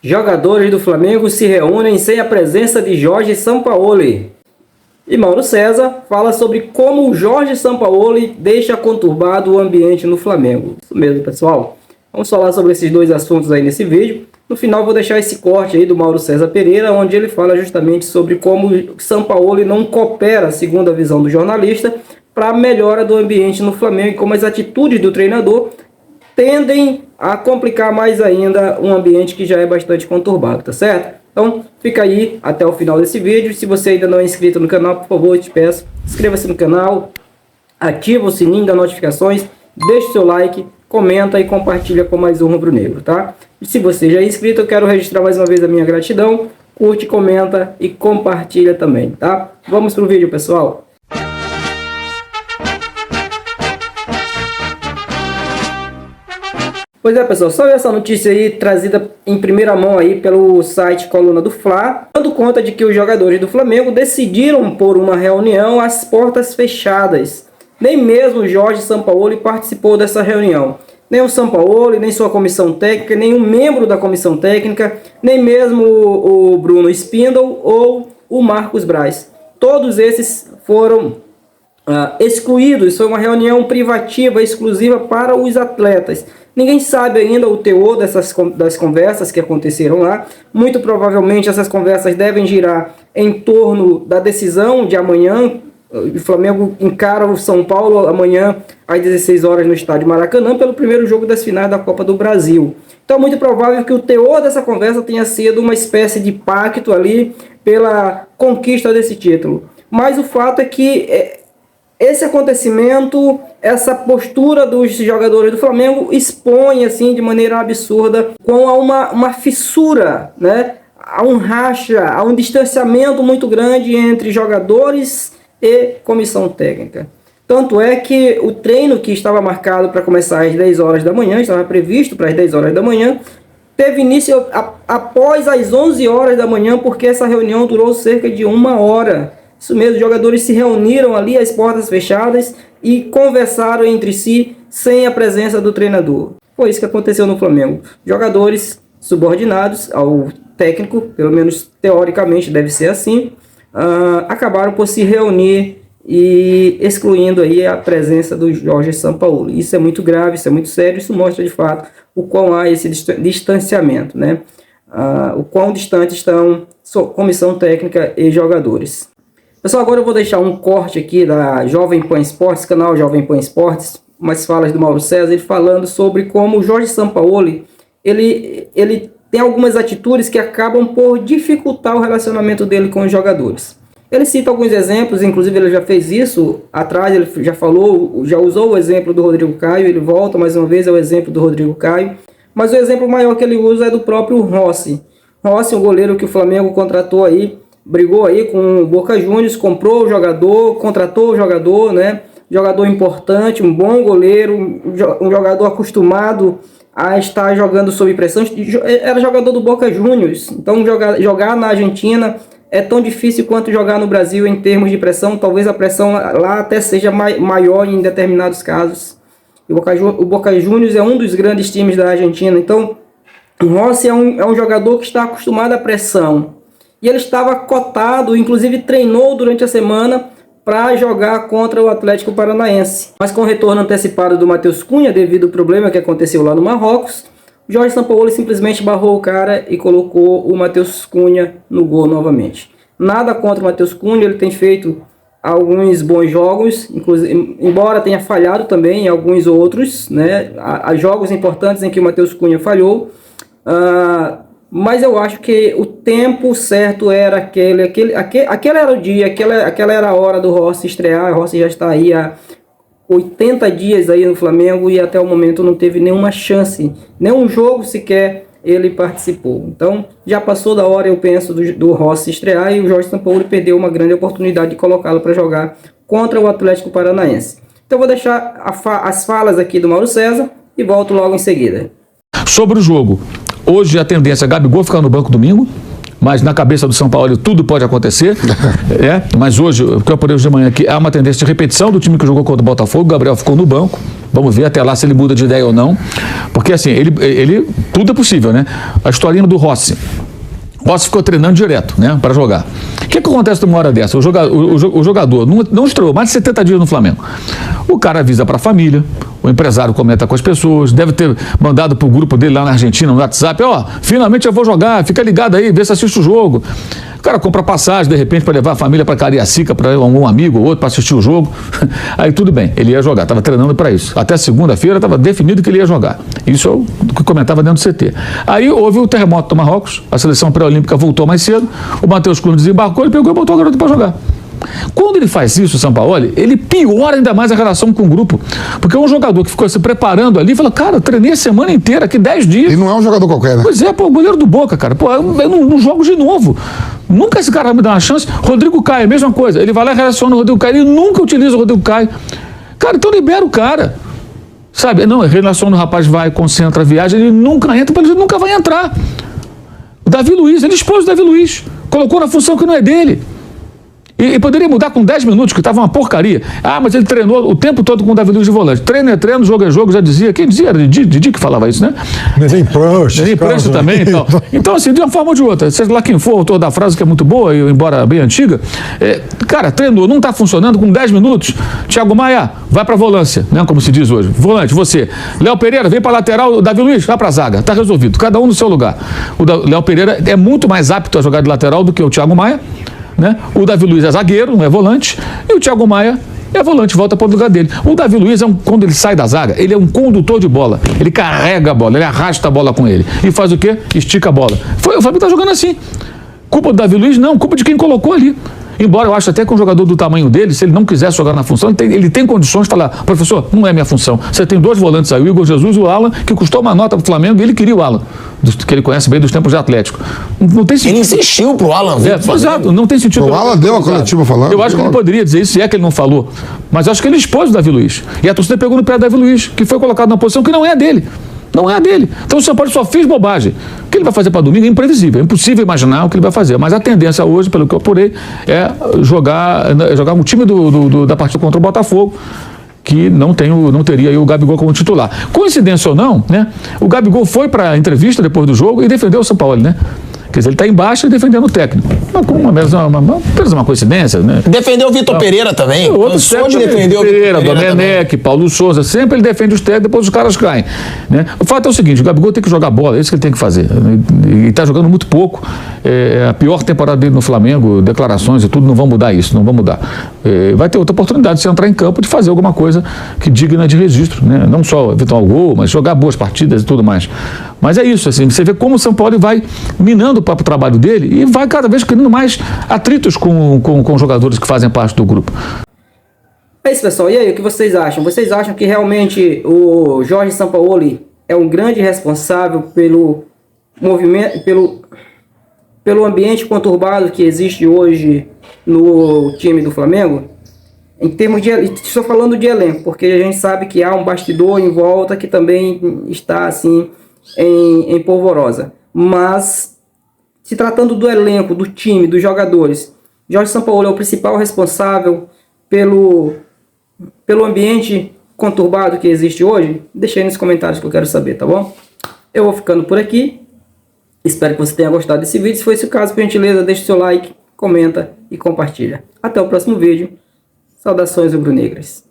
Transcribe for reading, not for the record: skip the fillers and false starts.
Jogadores do Flamengo se reúnem sem a presença de Jorge Sampaoli. E Mauro César fala sobre como o Jorge Sampaoli deixa conturbado o ambiente no Flamengo. Isso mesmo, pessoal. Vamos falar sobre esses dois assuntos aí nesse vídeo. No final vou deixar esse corte aí do Mauro César Pereira, onde ele fala justamente sobre como o Sampaoli não coopera, segundo a visão do jornalista, para a melhora do ambiente no Flamengo e como as atitudes do treinador tendem a complicar mais ainda um ambiente que já é bastante conturbado, tá certo? Então fica aí até o final desse vídeo. Se você ainda não é inscrito no canal, por favor, eu te peço, inscreva-se no canal, ativa o sininho das notificações, deixe seu like, comenta e compartilha com mais um rubro-negro, tá? E se você já é inscrito, eu quero registrar mais uma vez a minha gratidão. Curte, comenta e compartilha também, tá? Vamos pro vídeo, pessoal. Pois é, pessoal, só essa notícia aí trazida em primeira mão aí pelo site Coluna do Fla, dando conta de que os jogadores do Flamengo decidiram por uma reunião às portas fechadas. Nem mesmo o Jorge Sampaoli participou dessa reunião. Nem o Sampaoli, nem sua comissão técnica, nenhum membro da comissão técnica, nem mesmo o Bruno Spindle ou o Marcos Braz. Todos esses foram excluídos. Foi uma reunião privativa, exclusiva para os atletas. Ninguém sabe ainda o teor das conversas que aconteceram lá. Muito provavelmente essas conversas devem girar em torno da decisão de amanhã. O Flamengo encara o São Paulo amanhã às 16 horas no estádio Maracanã pelo primeiro jogo das finais da Copa do Brasil. Então é muito provável que o teor dessa conversa tenha sido uma espécie de pacto ali pela conquista desse título. Mas o fato é que esse acontecimento, essa postura dos jogadores do Flamengo expõe assim de maneira absurda com uma fissura, né? Há um racha, há um distanciamento muito grande entre jogadores e comissão técnica. Tanto é que o treino que estava marcado para começar às 10 horas da manhã, estava previsto para as 10 horas da manhã, teve início após as 11 horas da manhã, porque essa reunião durou cerca de 1 hora. Isso mesmo, os jogadores se reuniram ali às portas fechadas e conversaram entre si sem a presença do treinador. Foi isso que aconteceu no Flamengo. Jogadores subordinados ao técnico, pelo menos teoricamente deve ser assim, acabaram por se reunir e excluindo aí a presença do Jorge Sampaoli. Isso é muito grave, isso é muito sério, isso mostra de fato o quão há esse distanciamento, né? O quão distante estão comissão técnica e jogadores. Pessoal, agora eu vou deixar um corte aqui da Jovem Pan Esportes, canal Jovem Pan Esportes, umas falas do Mauro César, ele falando sobre como o Jorge Sampaoli, ele tem algumas atitudes que acabam por dificultar o relacionamento dele com os jogadores. Ele cita alguns exemplos, inclusive ele já fez isso atrás, ele já falou, já usou o exemplo do Rodrigo Caio, ele volta mais uma vez ao exemplo do Rodrigo Caio, mas o exemplo maior que ele usa é do próprio Rossi. Rossi, um goleiro que o Flamengo contratou aí, brigou aí com o Boca Juniors, comprou o jogador, contratou o jogador, né? Jogador importante, um bom goleiro, um jogador acostumado a estar jogando sob pressão. Era jogador do Boca Juniors, então jogar na Argentina é tão difícil quanto jogar no Brasil em termos de pressão. Talvez a pressão lá até seja maior em determinados casos. O Boca Juniors é um dos grandes times da Argentina, então o Rossi é um jogador que está acostumado à pressão. E ele estava cotado, inclusive treinou durante a semana para jogar contra o Atlético Paranaense. Mas com o retorno antecipado do Matheus Cunha, devido ao problema que aconteceu lá no Marrocos, o Jorge Sampaoli simplesmente barrou o cara e colocou o Matheus Cunha no gol novamente. Nada contra o Matheus Cunha, ele tem feito alguns bons jogos, inclusive, embora tenha falhado também em alguns outros, né? Há jogos importantes em que o Matheus Cunha falhou. Mas eu acho que o tempo certo era aquele era o dia, aquela era a hora do Rossi estrear. O Rossi já está aí há 80 dias aí no Flamengo e até o momento não teve nenhuma chance, nenhum jogo sequer ele participou. Então já passou da hora, eu penso, do Rossi estrear, e o Jorge Sampaoli perdeu uma grande oportunidade de colocá-lo para jogar contra o Atlético Paranaense. Então eu vou deixar as falas aqui do Mauro César e volto logo em seguida. Sobre o jogo, hoje a tendência é Gabigol ficar no banco domingo, mas na cabeça do São Paulo tudo pode acontecer. Mas hoje, o que eu apurei hoje de manhã aqui, há uma tendência de repetição do time que jogou contra o Botafogo. O Gabriel ficou no banco, Vamos ver até lá se ele muda de ideia ou não. Porque assim, ele tudo é possível, né? A historinha do Rossi. Rossi ficou treinando direto, né, para jogar. O que acontece numa hora dessa? O jogador não estreou mais de 70 dias no Flamengo. O cara avisa para a família, o empresário comenta com as pessoas, deve ter mandado para o grupo dele lá na Argentina, no WhatsApp, finalmente eu vou jogar, fica ligado aí, vê se assiste o jogo. O cara compra passagem, de repente, para levar a família para Cariacica, para algum amigo ou outro, para assistir o jogo. Aí tudo bem, ele ia jogar, estava treinando para isso. Até segunda-feira estava definido que ele ia jogar. Isso é o que comentava dentro do CT. Aí houve o terremoto do Marrocos, a seleção pré-olímpica voltou mais cedo, o Matheus Cunha desembarcou, ele pegou e botou o garoto para jogar. Quando ele faz isso, o Sampaoli, ele piora ainda mais a relação com o grupo. Porque um jogador que ficou se preparando ali, fala, cara, treinei a semana inteira, aqui 10 dias. E não é um jogador qualquer, né? Pois é, o goleiro do Boca, cara. Eu não jogo de novo. Nunca esse cara vai me dar uma chance. Rodrigo Caio, a mesma coisa. Ele vai lá e relaciona o Rodrigo Caio, ele nunca utiliza o Rodrigo Caio. Cara, então libera o cara. Sabe? Não, relaciona o rapaz, vai, concentra a viagem, ele nunca entra, ele nunca vai entrar. O Davi Luiz, ele expôs o Davi Luiz. Colocou na função que não é dele. E poderia mudar com 10 minutos, que estava uma porcaria. Mas ele treinou o tempo todo com o Davi Luiz de volante. Treino é treino, jogo é jogo, já dizia. Quem dizia? Era Didi que falava isso, né? Neném Prancha também e tal. Então, assim, de uma forma ou de outra, seja lá quem for o autor da frase, que é muito boa, embora bem antiga, cara, treinou, não está funcionando com 10 minutos. Thiago Maia, vai para a volância, né? Como se diz hoje. Volante, você. Léo Pereira, vem para a lateral, o Davi Luiz, vai para a zaga. Está resolvido, cada um no seu lugar. O Léo Pereira é muito mais apto a jogar de lateral do que o Thiago Maia. Né? O Davi Luiz é zagueiro, não é volante, e o Thiago Maia é volante, volta para o lugar dele. O Davi Luiz, quando ele sai da zaga, ele é um condutor de bola, ele carrega a bola, ele arrasta a bola com ele, e faz o quê? Estica a bola. O Flamengo está jogando assim. Culpa do Davi Luiz? Não, culpa de quem colocou ali. Embora eu acho até que um jogador do tamanho dele, se ele não quisesse jogar na função, ele tem condições de falar, professor, não é minha função. Você tem 2 volantes aí, o Igor Jesus e o Alan, que custou uma nota pro Flamengo, e ele queria o Alan, que ele conhece bem dos tempos de Atlético. Não tem sentido. Ele insistiu pro Alan. Exato, não tem sentido. O Alan deu a coletiva falando. Eu acho que ele poderia dizer isso, se é que ele não falou. Mas eu acho que ele expôs o Davi Luiz. E a torcida pegou no pé do Davi Luiz, que foi colocado numa posição que não é a dele. Não é a dele. Então o São Paulo só fez bobagem. O que ele vai fazer para domingo é imprevisível. É impossível imaginar o que ele vai fazer. Mas a tendência hoje, pelo que eu apurei, é jogar um time da partida contra o Botafogo, que não teria aí o Gabigol como titular. Coincidência ou não, né? O Gabigol foi para a entrevista depois do jogo e defendeu o São Paulo, né? Quer dizer, ele está embaixo e defendendo o técnico. Mas como apenas uma coincidência, né? Defendeu o Vitor Pereira também. Cansou de defender o Pereira, Domenech, Paulo Souza. Sempre ele defende os técnicos, depois os caras caem. Né? O fato é o seguinte, o Gabigol tem que jogar bola, é isso que ele tem que fazer. E está jogando muito pouco. É a pior temporada dele no Flamengo, declarações e tudo, não vão mudar isso, não vão mudar. Vai ter outra oportunidade de você entrar em campo, de fazer alguma coisa que digna de registro. Né? Não só evitar o gol, mas jogar boas partidas e tudo mais. Mas é isso, assim, você vê como o São Paulo vai minando o trabalho dele e vai cada vez criando mais atritos com jogadores que fazem parte do grupo. É isso, pessoal. E aí, o que vocês acham? Vocês acham que realmente o Jorge Sampaoli é um grande responsável pelo movimento, pelo ambiente conturbado que existe hoje no time do Flamengo? Em termos de, estou falando de elenco, porque a gente sabe que há um bastidor em volta que também está assim em polvorosa. Mas se tratando do elenco, do time, dos jogadores, Jorge Sampaoli é o principal responsável pelo ambiente conturbado que existe hoje? Deixa aí nos comentários que eu quero saber, tá bom? Eu vou ficando por aqui. Espero que você tenha gostado desse vídeo. Se foi esse o caso, por gentileza, deixa o seu like, comenta e compartilha. Até o próximo vídeo. Saudações rubro-negras.